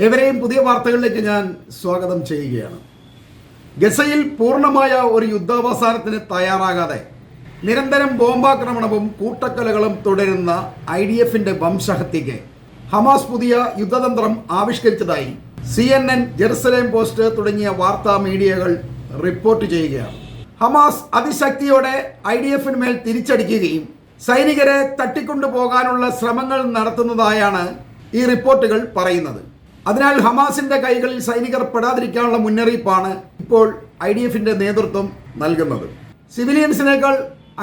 ഏവരെയും പുതിയ വാർത്തകളിലേക്ക് ഞാൻ സ്വാഗതം ചെയ്യുകയാണ്. ഗസയിൽ പൂർണ്ണമായ ഒരു യുദ്ധാവസാനത്തിന് തയ്യാറാകാതെ നിരന്തരം ബോംബാക്രമണവും കൂട്ടക്കൊലകളും തുടരുന്ന IDFന്റെ വംശഹത്യയ്ക്ക് ഹമാസ് പുതിയ യുദ്ധതന്ത്രം ആവിഷ്കരിച്ചതായി CNN, ജെറുസലേം പോസ്റ്റ് തുടങ്ങിയ വാർത്താ മീഡിയകൾ റിപ്പോർട്ട് ചെയ്യുകയാണ്. ഹമാസ് അതിശക്തിയോടെ IDFന് മേൽ തിരിച്ചടിക്കുകയും സൈനികരെ തട്ടിക്കൊണ്ടുപോകാനുള്ള ശ്രമങ്ങൾ നടത്തുന്നതായാണ് ഈ റിപ്പോർട്ടുകൾ പറയുന്നത്. അതിനാൽ ഹമാസിന്റെ കൈകളിൽ സൈനികർ പെടാതിരിക്കാനുള്ള മുന്നറിയിപ്പാണ് ഇപ്പോൾ IDFന്റെ നേതൃത്വം നൽകുന്നത്. സിവിലിയൻസിനേക്കാൾ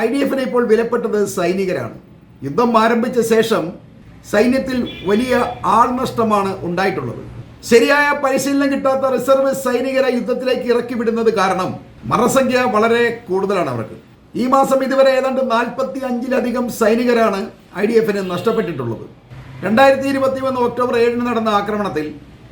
IDFന് ഇപ്പോൾ വിലപ്പെട്ടത് സൈനികരാണ്. യുദ്ധം ആരംഭിച്ച ശേഷം സൈന്യത്തിൽ വലിയ ആൾനഷ്ടമാണ് ഉണ്ടായിട്ടുള്ളത്. ശരിയായ പരിശീലനം കിട്ടാത്ത റിസർവ് സൈനികരെ യുദ്ധത്തിലേക്ക് ഇറക്കി വിടുന്നത് കാരണം മരണസംഖ്യ വളരെ കൂടുതലാണ് അവർക്ക്. ഈ മാസം ഇതുവരെ ഏതാണ്ട് 45-ലധികം സൈനികരാണ് IDFന് നഷ്ടപ്പെട്ടിട്ടുള്ളത്. 2021 ഒക്ടോബർ 7 നടന്ന ആക്രമണത്തിൽ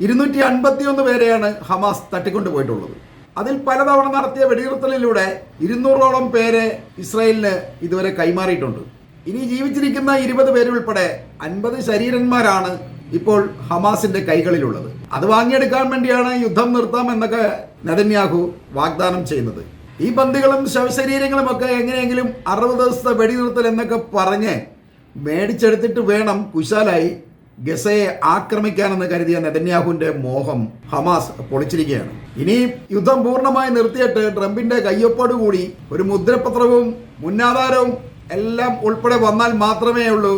251 പേരെയാണ് ഹമാസ് തട്ടിക്കൊണ്ടുപോയിട്ടുള്ളത്. അതിൽ പലതവണ നടത്തിയ വെടിനിർത്തലിലൂടെ 200ഓളം പേരെ ഇസ്രായേലിന് ഇതുവരെ കൈമാറിയിട്ടുണ്ട്. ഇനി ജീവിച്ചിരിക്കുന്ന 20 പേരുൾപ്പെടെ 50 ശരീരന്മാരാണ് ഇപ്പോൾ ഹമാസിന്റെ കൈകളിലുള്ളത്. അത് വാങ്ങിയെടുക്കാൻ വേണ്ടിയാണ് യുദ്ധം നിർത്താം എന്നൊക്കെ നെതന്യാഹു വാഗ്ദാനം ചെയ്യുന്നത്. ഈ ബന്ദികളും ശവശരീരങ്ങളും ഒക്കെ എങ്ങനെയെങ്കിലും 60 ദിവസത്തെ വെടിനിർത്തൽ എന്നൊക്കെ പറഞ്ഞ് മേടിച്ചെടുത്തിട്ട് വേണം കുശാലായി ഗസയെ ആക്രമിക്കാനെന്ന് കരുതിയ നെതന്യാഹുവിന്റെ മോഹം ഹമാസ് പൊളിച്ചിരിക്കുകയാണ്. ഇനി യുദ്ധം പൂർണ്ണമായി നിർത്തിയിട്ട് ട്രംപിന്റെ കയ്യൊപ്പോടുകൂടി ഒരു മുദ്രപത്രവും മുന്നാധാരവും എല്ലാം ഉൾപ്പെടെ വന്നാൽ മാത്രമേ ഉള്ളൂ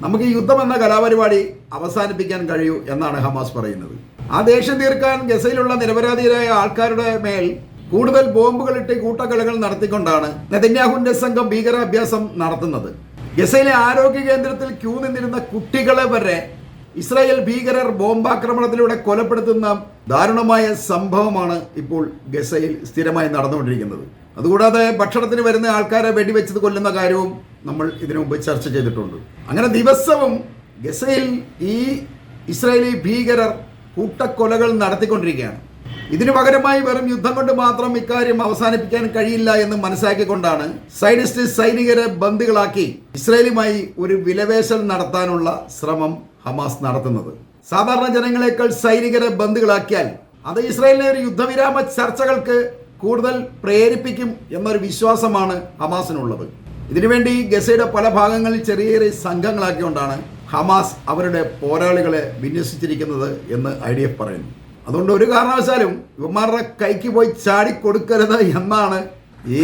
നമുക്ക് ഈ യുദ്ധം എന്ന കലാപരിപാടി അവസാനിപ്പിക്കാൻ കഴിയൂ എന്നാണ് ഹമാസ് പറയുന്നത്. ആ ദേഷ്യം തീർക്കാൻ ഗസയിലുള്ള നിരപരാധിയായ ആൾക്കാരുടെ മേൽ കൂടുതൽ ബോംബുകളിട്ട് കൂട്ടക്കൊലകൾ നടത്തിക്കൊണ്ടാണ് നെതന്യാഹുവിന്റെ സംഘം ഭീകരാഭ്യാസം നടത്തുന്നത്. ഗസയിലെ ആരോഗ്യ കേന്ദ്രത്തിൽ ക്യൂ നിന്നിരുന്ന കുട്ടികളെ വരെ ഇസ്രായേൽ ഭീകരർ ബോംബാക്രമണത്തിലൂടെ കൊലപ്പെടുത്തുന്ന ദാരുണമായ സംഭവമാണ് ഇപ്പോൾ ഗസയിൽ സ്ഥിരമായി നടന്നുകൊണ്ടിരിക്കുന്നത്. അതുകൂടാതെ ഭക്ഷണത്തിന് വരുന്ന ആൾക്കാരെ വെടിവെച്ചത് കൊല്ലുന്ന കാര്യവും നമ്മൾ ഇതിനു മുമ്പ് ചർച്ച ചെയ്തിട്ടുണ്ട്. അങ്ങനെ ദിവസവും ഗസയിൽ ഈ ഇസ്രായേലി ഭീകരർ കൂട്ടക്കൊലകൾ നടത്തിക്കൊണ്ടിരിക്കുകയാണ്. ഇതിനു പകരമായി വെറും യുദ്ധം കൊണ്ട് മാത്രം ഇക്കാര്യം അവസാനിപ്പിക്കാൻ കഴിയില്ല എന്ന് മനസ്സിലാക്കിക്കൊണ്ടാണ് സൈനിസ്റ്റ് സൈനികരെ ബന്ദികളാക്കി ഇസ്രായേലുമായി ഒരു വിലപേശൽ നടത്താനുള്ള ശ്രമം ഹമാസ് നടത്തുന്നത്. സാധാരണ ജനങ്ങളെക്കാൾ സൈനികരെ ബന്ദികളാക്കിയാൽ അത് ഇസ്രായേലിനെ ഒരു യുദ്ധവിരാമ ചർച്ചകൾക്ക് കൂടുതൽ പ്രേരിപ്പിക്കും എന്നൊരു വിശ്വാസമാണ് ഹമാസിനുള്ളത്. ഇതിനുവേണ്ടി ഗസയുടെ പല ഭാഗങ്ങളിൽ ചെറിയ ചെറിയ സംഘങ്ങളാക്കിക്കൊണ്ടാണ് ഹമാസ് അവരുടെ പോരാളികളെ വിന്യസിച്ചിരിക്കുന്നത് എന്ന് IDF പറയുന്നു. അതുകൊണ്ട് ഒരു കാരണവശാലും ഇവന്മാരുടെ കൈക്ക് പോയി ചാടിക്കൊടുക്കരുത് എന്നാണ് ഈ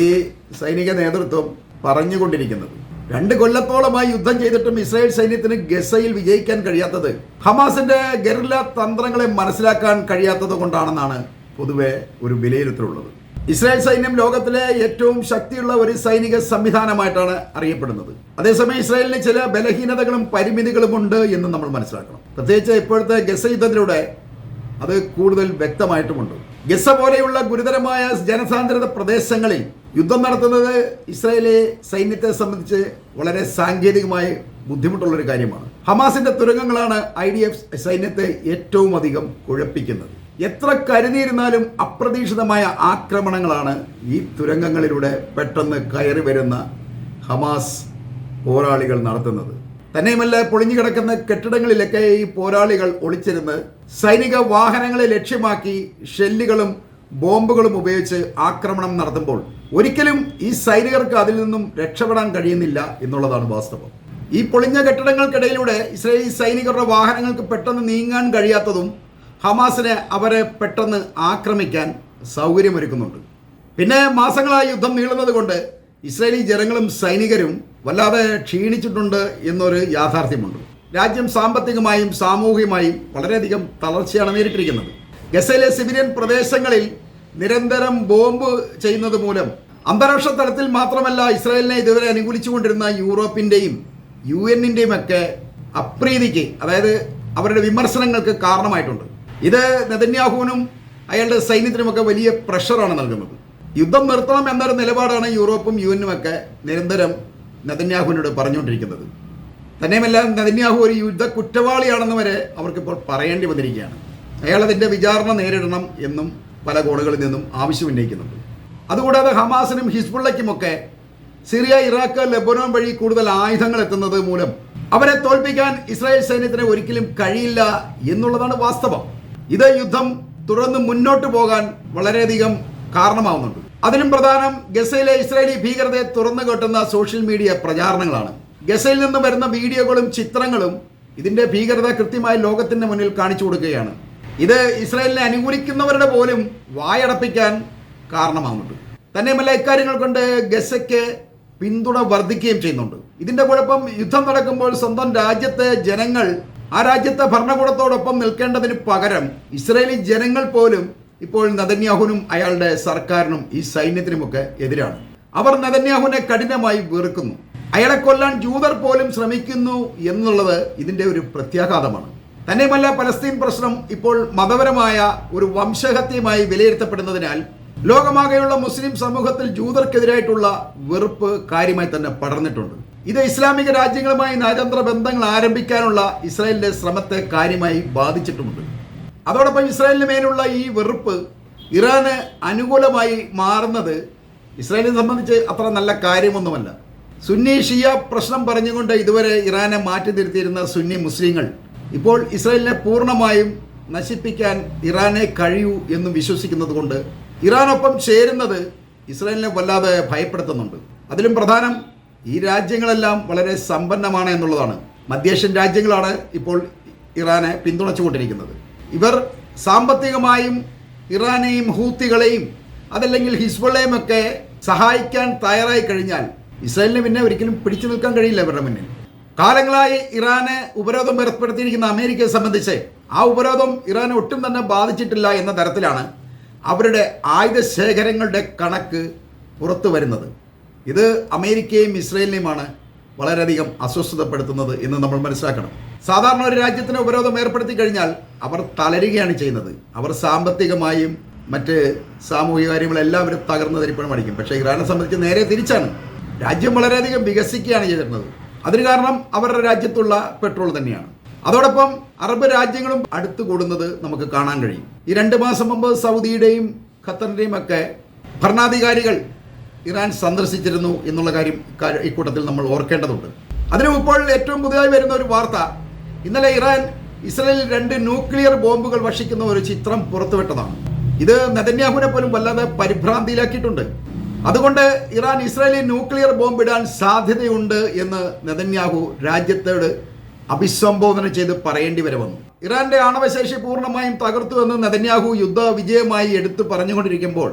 സൈനിക നേതൃത്വം പറഞ്ഞുകൊണ്ടിരിക്കുന്നത്. 2 കൊല്ലത്തോളമായി യുദ്ധം ചെയ്തിട്ടും ഇസ്രായേൽ സൈന്യത്തിന് ഗസയിൽ വിജയിക്കാൻ കഴിയാത്തത് ഹമാസിന്റെ ഗറില്ല തന്ത്രങ്ങളെ മനസ്സിലാക്കാൻ കഴിയാത്തത് കൊണ്ടാണെന്നാണ് പൊതുവെ ഒരു വിലയിരുത്തലുള്ളത്. ഇസ്രായേൽ സൈന്യം ലോകത്തിലെ ഏറ്റവും ശക്തിയുള്ള ഒരു സൈനിക സംവിധാനമായിട്ടാണ് അറിയപ്പെടുന്നത്. അതേസമയം ഇസ്രായേലിന് ചില ബലഹീനതകളും പരിമിതികളും ഉണ്ട് എന്ന് നമ്മൾ മനസ്സിലാക്കണം. പ്രത്യേകിച്ച് ഇപ്പോഴത്തെ ഗസ യുദ്ധത്തിലൂടെ അത് കൂടുതൽ വ്യക്തമായിട്ടുമുണ്ട്. ഗസ പോലെയുള്ള ഗുരുതരമായ ജനസാന്ദ്രത പ്രദേശങ്ങളിൽ യുദ്ധം നടത്തുന്നത് ഇസ്രായേലി സൈന്യത്തെ സംബന്ധിച്ച് വളരെ സാങ്കേതികമായി ബുദ്ധിമുട്ടുള്ളൊരു കാര്യമാണ്. ഹമാസിന്റെ തുരങ്കങ്ങളാണ് IDF സൈന്യത്തെ ഏറ്റവും അധികം കുഴപ്പിക്കുന്നത്. എത്ര കരുതിയിരുന്നാലും അപ്രതീക്ഷിതമായ ആക്രമണങ്ങളാണ് ഈ തുരങ്കങ്ങളിലൂടെ പെട്ടെന്ന് കയറി വരുന്ന ഹമാസ് പോരാളികൾ നടത്തുന്നത്. തന്നെയുമല്ല, പൊളിഞ്ഞു കിടക്കുന്ന കെട്ടിടങ്ങളിലൊക്കെ ഈ പോരാളികൾ ഒളിച്ചിരുന്ന് സൈനിക വാഹനങ്ങളെ ലക്ഷ്യമാക്കി ഷെല്ലുകളും ബോംബുകളും ഉപയോഗിച്ച് ആക്രമണം നടത്തുമ്പോൾ ഒരിക്കലും ഈ സൈനികർക്ക് അതിൽ നിന്നും രക്ഷപ്പെടാൻ കഴിയുന്നില്ല എന്നുള്ളതാണ് വാസ്തവം. ഈ പൊളിഞ്ഞ കെട്ടിടങ്ങൾക്കിടയിലൂടെ ഇസ്രായേലി സൈനികരുടെ വാഹനങ്ങൾക്ക് പെട്ടെന്ന് നീങ്ങാൻ കഴിയാത്തതും ഹമാസിനെ അവരെ പെട്ടെന്ന് ആക്രമിക്കാൻ സൗകര്യമൊരുക്കുന്നുണ്ട്. പിന്നെ മാസങ്ങളായി യുദ്ധം നീളുന്നത് കൊണ്ട് ഇസ്രായേലി ജനങ്ങളും സൈനികരും വല്ലാതെ ക്ഷീണിച്ചിട്ടുണ്ട് എന്നൊരു യാഥാർത്ഥ്യമുണ്ട്. രാജ്യം സാമ്പത്തികമായും സാമൂഹികമായും വളരെയധികം തളർച്ചയാണ് നേരിട്ടിരിക്കുന്നത്. ഗസയിലെ സിവിലിയൻ പ്രദേശങ്ങളിൽ നിരന്തരം ബോംബ് ചെയ്യുന്നത് മൂലം അന്താരാഷ്ട്ര തലത്തിൽ മാത്രമല്ല ഇസ്രായേലിനെ ഇതുവരെ അനുകൂലിച്ചുകൊണ്ടിരുന്ന യൂറോപ്പിൻ്റെയും UN-ൻ്റെയും ഒക്കെ അപ്രീതിക്ക്, അതായത് അവരുടെ വിമർശനങ്ങൾക്ക് കാരണമായിട്ടുണ്ട്. ഇത് നെതന്യാഹുവിനും അയാളുടെ സൈന്യത്തിനുമൊക്കെ വലിയ പ്രഷറാണ് നൽകുന്നത്. യുദ്ധം നിർത്തണം എന്നൊരു നിലപാടാണ് യൂറോപ്പും UN-ഉം ഒക്കെ നിരന്തരം നെതന്യാഹുവിനോട് പറഞ്ഞുകൊണ്ടിരിക്കുന്നത്. തന്നെയുമല്ല, നെതന്യാഹു ഒരു യുദ്ധ കുറ്റവാളിയാണെന്ന് വരെ അവർക്കിപ്പോൾ പറയേണ്ടി വന്നിരിക്കുകയാണ്. അയാൾ അതിൻ്റെ വിചാരണ നേരിടണം എന്നും പല കോണുകളിൽ നിന്നും ആവശ്യം ഉന്നയിക്കുന്നുണ്ട്. അതുകൂടാതെ ഹമാസിനും ഹിസ്ബുള്ളയ്ക്കുമൊക്കെ സിറിയ, ഇറാഖ്, ലെബനോൻ വഴി കൂടുതൽ ആയുധങ്ങൾ എത്തുന്നത് മൂലം അവരെ തോൽപ്പിക്കാൻ ഇസ്രായേൽ സൈന്യത്തിന് ഒരിക്കലും കഴിയില്ല എന്നുള്ളതാണ് വാസ്തവം. ഇത് യുദ്ധം തുടർന്ന് മുന്നോട്ട് പോകാൻ വളരെയധികം കാരണമാവുന്നുണ്ട്. അതിലും പ്രധാനം ഗസയിലെ ഇസ്രായേലി ഭീകരതയെ തുറന്നു കാട്ടുന്ന സോഷ്യൽ മീഡിയ പ്രചാരണങ്ങളാണ്. ഗസയിൽ നിന്ന് വരുന്ന വീഡിയോകളും ചിത്രങ്ങളും ഇതിന്റെ ഭീകരത കൃത്യമായി ലോകത്തിന്റെ മുന്നിൽ കാണിച്ചു കൊടുക്കുകയാണ്. ഇത് ഇസ്രായേലിനെ അനുകൂലിക്കുന്നവരുടെ പോലും വായടപ്പിക്കാൻ കാരണമാകുന്നുണ്ട്. തന്നെയുമല്ല, ഇക്കാര്യങ്ങൾ കൊണ്ട് ഗസയ്ക്ക് പിന്തുണ വർദ്ധിക്കുകയും ചെയ്യുന്നുണ്ട്. ഇതിന്റെ കുഴപ്പം, യുദ്ധം നടക്കുമ്പോൾ സ്വന്തം രാജ്യത്തെ ജനങ്ങൾ ആ രാജ്യത്തെ ഭരണകൂടത്തോടൊപ്പം നിൽക്കേണ്ടതിന് പകരം ഇസ്രായേലി ജനങ്ങൾ പോലും ഇപ്പോൾ നെതന്യാഹുവിനും അയാളുടെ സർക്കാരിനും ഈ സൈന്യത്തിനുമൊക്കെ എതിരാണ്. അവർ നെതന്യാഹുവിനെ കഠിനമായി വെറുക്കുന്നു. അയാളെ കൊല്ലാൻ ജൂതർ പോലും ശ്രമിക്കുന്നു എന്നുള്ളത് ഇതിന്റെ ഒരു പ്രത്യാഘാതമാണ്. തന്നെയുമല്ല, പലസ്തീൻ പ്രശ്നം ഇപ്പോൾ മതപരമായ ഒരു വംശഹത്യമായി വിലയിരുത്തപ്പെടുന്നതിനാൽ ലോകമാകെയുള്ള മുസ്ലിം സമൂഹത്തിൽ ജൂതർക്കെതിരായിട്ടുള്ള വെറുപ്പ് കാര്യമായി തന്നെ പടർന്നിട്ടുണ്ട്. ഇത് ഇസ്ലാമിക രാജ്യങ്ങളുമായി നയതന്ത്ര ബന്ധങ്ങൾ ആരംഭിക്കാനുള്ള ഇസ്രായേലിന്റെ ശ്രമത്തെ കാര്യമായി ബാധിച്ചിട്ടുമുണ്ട്. അതോടൊപ്പം ഇസ്രായേലിന് മേലുള്ള ഈ വെറുപ്പ് ഇറാന് അനുകൂലമായി മാറുന്നത് ഇസ്രായേലിനെ സംബന്ധിച്ച് അത്ര നല്ല കാര്യമൊന്നുമല്ല. സുന്നി ഷിയ പ്രശ്നം പറഞ്ഞുകൊണ്ട് ഇതുവരെ ഇറാനെ മാറ്റി നിർത്തിയിരുന്ന സുന്നി മുസ്ലിങ്ങൾ ഇപ്പോൾ ഇസ്രായേലിനെ പൂർണ്ണമായും നശിപ്പിക്കാൻ ഇറാനെ കഴിയൂ എന്ന് വിശ്വസിക്കുന്നത് കൊണ്ട് ഇറാനൊപ്പം ചേരുന്നത് ഇസ്രായേലിനെ വല്ലാതെ ഭയപ്പെടുത്തുന്നുണ്ട്. അതിലും പ്രധാനം, ഈ രാജ്യങ്ങളെല്ലാം വളരെ സമ്പന്നമാണ് എന്നുള്ളതാണ്. മധ്യേഷ്യൻ രാജ്യങ്ങളാണ് ഇപ്പോൾ ഇറാനെ പിന്തുണച്ചുകൊണ്ടിരിക്കുന്നത്. ഇവർ സാമ്പത്തികമായും ഇറാനെയും ഹൂത്തികളെയും അതല്ലെങ്കിൽ ഹിസ്ബുള്ളയും ഒക്കെ സഹായിക്കാൻ തയ്യാറായി കഴിഞ്ഞാൽ ഇസ്രായേലിന് പിന്നെ ഒരിക്കലും പിടിച്ചു നിൽക്കാൻ കഴിയില്ല ഇവരുടെ മുന്നിൽ. കാലങ്ങളായി ഇറാന് ഉപരോധം ഏർപ്പെടുത്തിയിരിക്കുന്ന അമേരിക്കയെ സംബന്ധിച്ച് ആ ഉപരോധം ഇറാനെ ഒട്ടും തന്നെ ബാധിച്ചിട്ടില്ല എന്ന തരത്തിലാണ് അവരുടെ ആയുധ ശേഖരങ്ങളുടെ കണക്ക് പുറത്തു വരുന്നത്. ഇത് അമേരിക്കയും ഇസ്രായേലിനെയുമാണ് വളരെയധികം അസ്വസ്ഥതപ്പെടുത്തുന്നത് എന്ന് നമ്മൾ മനസ്സിലാക്കണം. സാധാരണ ഒരു രാജ്യത്തിന് ഉപരോധം ഏർപ്പെടുത്തി കഴിഞ്ഞാൽ അവർ തളരുകയാണ് ചെയ്യുന്നത്. അവർ സാമ്പത്തികമായും മറ്റ് സാമൂഹിക കാര്യങ്ങളെല്ലാവരും തകർന്നു തരിപ്പണം അടിക്കും. പക്ഷേ ഇറാനെ സംബന്ധിച്ച് നേരെ തിരിച്ചാണ്. രാജ്യം വളരെയധികം വികസിക്കുകയാണ് ചെയ്തിരുന്നത്. അതിന് കാരണം അവരുടെ രാജ്യത്തുള്ള പെട്രോൾ തന്നെയാണ്. അതോടൊപ്പം അറബ് രാജ്യങ്ങളും അടുത്തു കൂടുന്നത് നമുക്ക് കാണാൻ കഴിയും. ഈ 2 മാസം മുമ്പ് സൗദിയുടെയും ഖത്തറിൻ്റെയും ഒക്കെ ഭരണാധികാരികൾ ഇറാൻ സന്ദർശിച്ചിരുന്നു എന്നുള്ള കാര്യം ഇക്കൂട്ടത്തിൽ നമ്മൾ ഓർക്കേണ്ടതുണ്ട്. അതിനും ഇപ്പോൾ ഏറ്റവും പുതിയതായി വരുന്ന ഒരു വാർത്ത, ഇന്നലെ ഇറാൻ ഇസ്രായേലിൽ 2 ന്യൂക്ലിയർ ബോംബുകൾ വർഷിക്കുന്ന ഒരു ചിത്രം പുറത്തുവിട്ടതാണ്. ഇത് നെതന്യാഹുവിനെ പോലും വല്ലാതെ പരിഭ്രാന്തിയിലാക്കിയിട്ടുണ്ട്. അതുകൊണ്ട് ഇറാൻ ഇസ്രായേലിൽ ന്യൂക്ലിയർ ബോംബ് ഇടാൻ സാധ്യതയുണ്ട് എന്ന് നെതന്യാഹു രാജ്യത്തോട് അഭിസംബോധന ചെയ്ത് പറയേണ്ടി വരെ വന്നു. ഇറാന്റെ ആണവശേഷി പൂർണ്ണമായും തകർത്തു എന്ന് നെതന്യാഹു യുദ്ധ വിജയമായി എടുത്തു പറഞ്ഞുകൊണ്ടിരിക്കുമ്പോൾ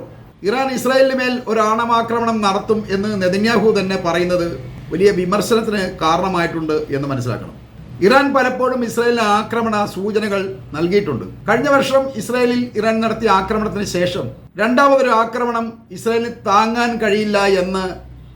ഇറാൻ ഇസ്രായേലിന് മേൽ ഒരു ആണവാക്രമണം നടത്തും എന്ന് നെതന്യാഹു തന്നെ പറയുന്നത് വലിയ വിമർശനത്തിന് കാരണമായിട്ടുണ്ട് എന്ന് മനസ്സിലാക്കണം. ഇറാൻ പലപ്പോഴും ഇസ്രായേലിന് ആക്രമണ സൂചനകൾ നൽകിയിട്ടുണ്ട്. കഴിഞ്ഞ വർഷം ഇസ്രായേലിൽ ഇറാൻ നടത്തിയ ആക്രമണത്തിന് ശേഷം രണ്ടാമതൊരു ആക്രമണം ഇസ്രായേലിന് താങ്ങാൻ കഴിയില്ല എന്ന്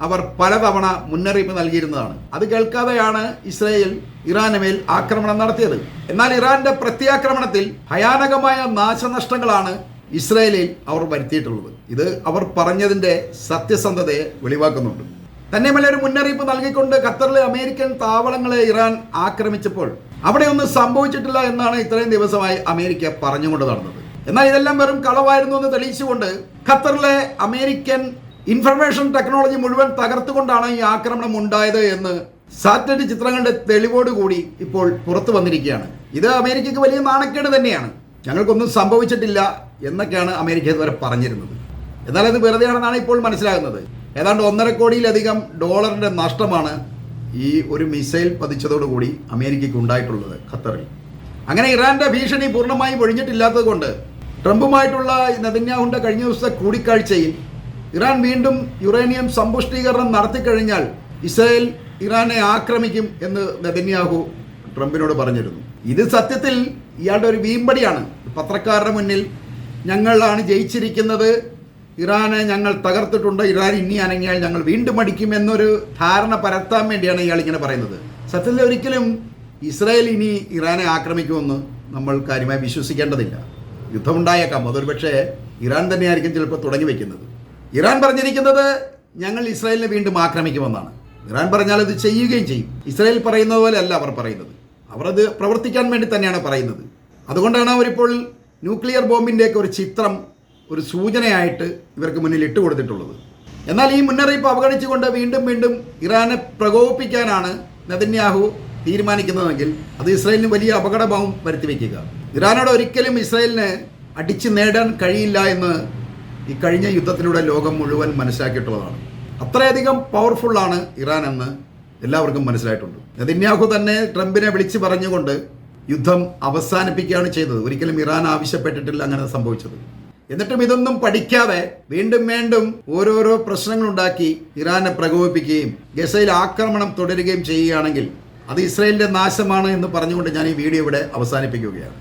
അവർ പലതവണ മുന്നറിയിപ്പ് നൽകിയിരുന്നതാണ്. അത് കേൾക്കാതെയാണ് ഇസ്രായേൽ ഇറാന് മേൽ ആക്രമണം നടത്തിയത്. എന്നാൽ ഇറാന്റെ പ്രത്യാക്രമണത്തിൽ ഭയാനകമായ നാശനഷ്ടങ്ങളാണ് ഇസ്രായേലിൽ അവർ വരുത്തിയിട്ടുള്ളത്. ഇത് അവർ പറഞ്ഞതിന്റെ സത്യസന്ധതയെ വെളിവാക്കുന്നുണ്ട്. തന്നെയുമല്ല, ഒരു മുന്നറിയിപ്പ് നൽകിക്കൊണ്ട് ഖത്തറിലെ അമേരിക്കൻ താവളങ്ങളെ ഇറാൻ ആക്രമിച്ചപ്പോൾ അവിടെ ഒന്നും സംഭവിച്ചിട്ടില്ല എന്നാണ് ഇത്രയും ദിവസമായി അമേരിക്ക പറഞ്ഞുകൊണ്ട് നടന്നത്. എന്നാൽ ഇതെല്ലാം വെറും കളവായിരുന്നു എന്ന് തെളിയിച്ചുകൊണ്ട് ഖത്തറിലെ അമേരിക്കൻ ഇൻഫർമേഷൻ ടെക്നോളജി മുഴുവൻ തകർത്തുകൊണ്ടാണ് ഈ ആക്രമണം ഉണ്ടായത് എന്ന് സാറ്റലൈറ്റ് ചിത്രങ്ങളുടെ തെളിവോടുകൂടി ഇപ്പോൾ പുറത്തു വന്നിരിക്കുകയാണ്. ഇത് അമേരിക്കയ്ക്ക് വലിയ നാണക്കേട് തന്നെയാണ്. ഞങ്ങൾക്കൊന്നും സംഭവിച്ചിട്ടില്ല എന്നൊക്കെയാണ് അമേരിക്ക ഇതുവരെ പറഞ്ഞിരുന്നത്. എന്നാൽ അത് വെറുതെയാണെന്നാണ് ഇപ്പോൾ മനസ്സിലാകുന്നത്. ഏതാണ്ട് $1.5 കോടിയിലധികം നഷ്ടമാണ് ഈ ഒരു മിസൈൽ പതിച്ചതോടുകൂടി അമേരിക്കയ്ക്ക് ഉണ്ടായിട്ടുള്ളത് ഖത്തറിൽ. അങ്ങനെ ഇറാന്റെ ഭീഷണി പൂർണ്ണമായും ഒഴിഞ്ഞിട്ടില്ലാത്തത് കൊണ്ട് ട്രംപുമായിട്ടുള്ള നെതന്യാഹുവിന്റെ കഴിഞ്ഞ ദിവസത്തെ കൂടിക്കാഴ്ചയിൽ ഇറാൻ വീണ്ടും യുറേനിയം സമ്പുഷ്ടീകരണം നടത്തിക്കഴിഞ്ഞാൽ ഇസ്രായേൽ ഇറാനെ ആക്രമിക്കും എന്ന് നെതന്യാഹു ട്രംപിനോട് പറഞ്ഞിരുന്നു. ഇത് സത്യത്തിൽ ഇയാളുടെ ഒരു വീമ്പടിയാണ്. പത്രക്കാരുടെ മുന്നിൽ ഞങ്ങളാണ് ജയിച്ചിരിക്കുന്നത്, ഇറാനെ ഞങ്ങൾ തകർത്തിട്ടുണ്ട്, ഇറാൻ ഇനി അനങ്ങിയാൽ ഞങ്ങൾ വീണ്ടും അടിക്കും എന്നൊരു ധാരണ പരത്താൻ വേണ്ടിയാണ് ഇയാൾ ഇങ്ങനെ പറയുന്നത്. സത്യത്തിൽ ഒരിക്കലും ഇസ്രായേൽ ഇനി ഇറാനെ ആക്രമിക്കുമെന്ന് നമ്മൾ കാര്യമായി വിശ്വസിക്കേണ്ടതില്ല. യുദ്ധമുണ്ടായേക്കാം, അതൊരു പക്ഷേ ഇറാൻ തന്നെയായിരിക്കും ചിലപ്പോൾ തുടങ്ങി വയ്ക്കുന്നത്. ഇറാൻ പറഞ്ഞിരിക്കുന്നത് ഞങ്ങൾ ഇസ്രായേലിനെ വീണ്ടും ആക്രമിക്കുമെന്നാണ്. ഇറാൻ പറഞ്ഞാൽ അത് ചെയ്യുകയും ചെയ്യും. ഇസ്രായേൽ പറയുന്നത് പോലെ അല്ല അവർ പറയുന്നത്. അവർ അത് പ്രവർത്തിക്കാൻ വേണ്ടി തന്നെയാണ് പറയുന്നത്. അതുകൊണ്ടാണ് അവരിപ്പോൾ ന്യൂക്ലിയർ ബോംബിൻ്റെയൊക്കെ ഒരു ചിത്രം ഒരു സൂചനയായിട്ട് ഇവർക്ക് മുന്നിൽ ഇട്ട് കൊടുത്തിട്ടുള്ളത്. എന്നാൽ ഈ മുന്നറിയിപ്പ് അവഗണിച്ചുകൊണ്ട് വീണ്ടും വീണ്ടും ഇറാനെ പ്രകോപിപ്പിക്കാനാണ് നെതന്യാഹു തീരുമാനിക്കുന്നതെങ്കിൽ അത് ഇസ്രായേലിന് വലിയ അപകടമാവും വരുത്തി വയ്ക്കുക. ഇറാനോട് ഒരിക്കലും ഇസ്രായേലിന് അടിച്ചു നേടാൻ കഴിയില്ല എന്ന് ഈ കഴിഞ്ഞ യുദ്ധത്തിലൂടെ ലോകം മുഴുവൻ മനസ്സിലാക്കിയിട്ടുള്ളതാണ്. അത്രയധികം പവർഫുള്ളാണ് ഇറാൻ എന്ന് എല്ലാവർക്കും മനസ്സിലായിട്ടുണ്ട്. നെതന്യാഹു തന്നെ ട്രംപിനെ വിളിച്ചു പറഞ്ഞുകൊണ്ട് യുദ്ധം അവസാനിപ്പിക്കുകയാണ് ചെയ്തത്. ഒരിക്കലും ഇറാൻ ആവശ്യപ്പെട്ടിട്ടില്ല അങ്ങനെ സംഭവിച്ചത്. എന്നിട്ടും ഇതൊന്നും പഠിക്കാതെ വീണ്ടും വീണ്ടും ഓരോരോ പ്രശ്നങ്ങളുണ്ടാക്കി ഇറാനെ പ്രകോപിപ്പിക്കുകയും ഗസയിൽ ആക്രമണം തുടരുകയും ചെയ്യുകയാണെങ്കിൽ അത് ഇസ്രായേലിൻ്റെ നാശമാണ് എന്ന് പറഞ്ഞുകൊണ്ട് ഞാൻ ഈ വീഡിയോ ഇവിടെ അവസാനിപ്പിക്കുകയാണ്.